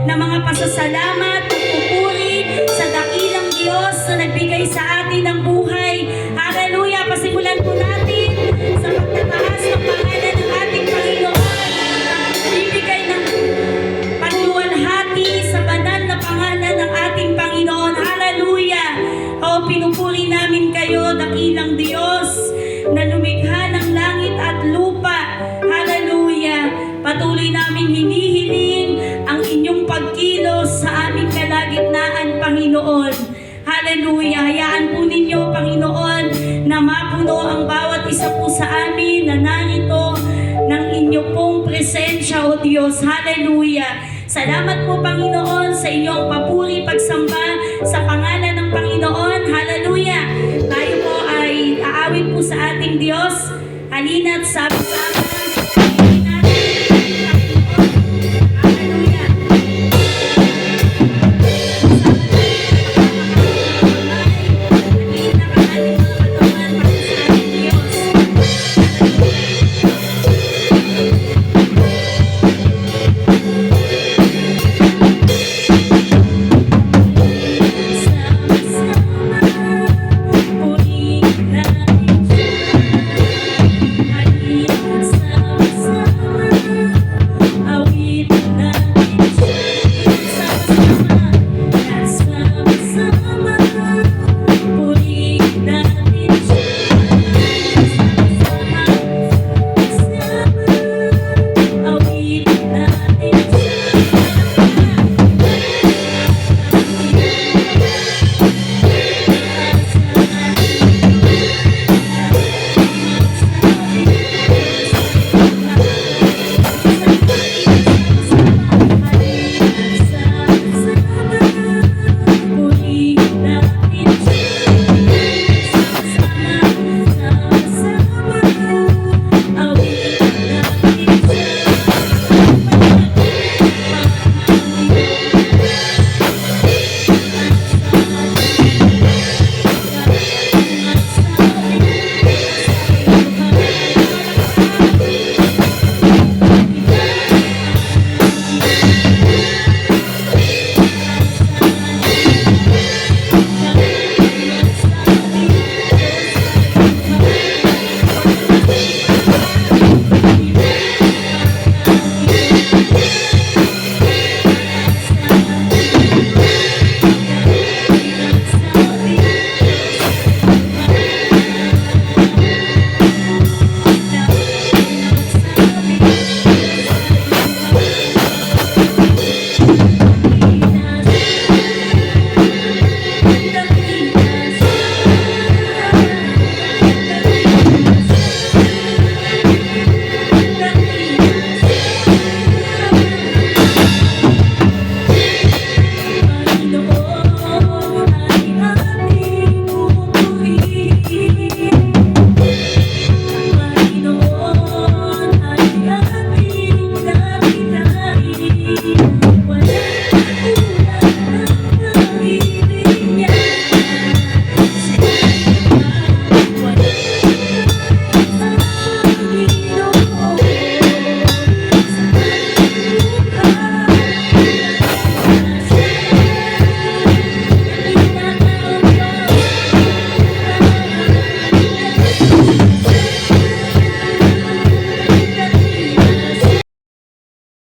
na mga pasasalamat, pupuri sa dakilang Diyos na nagbigay sa atin ng buhay. Hallelujah! Pasimulan po natin sa pagtataas ng pangalan ng ating Panginoon. Bibigay ng pagluwalhati sa banal na pangalan ng ating Panginoon. Hallelujah! O pinupuri namin kayo, dakilang Diyos na lumikha ng langit at lupa. Hallelujah! Patuloy namin hinihiling ang inyong pagkilos sa aming kalagitnaan, Panginoon. Hallelujah! Hayaan po ninyo, Panginoon, na mapuno ang bawat isa po sa amin na narito ng inyo pong presensya, O Diyos. Hallelujah! Salamat po, Panginoon, sa inyong papuri, pagsamba sa pangalan ng Panginoon. Hallelujah! Tayo po ay aawit po sa ating Diyos. Halina't sabi sa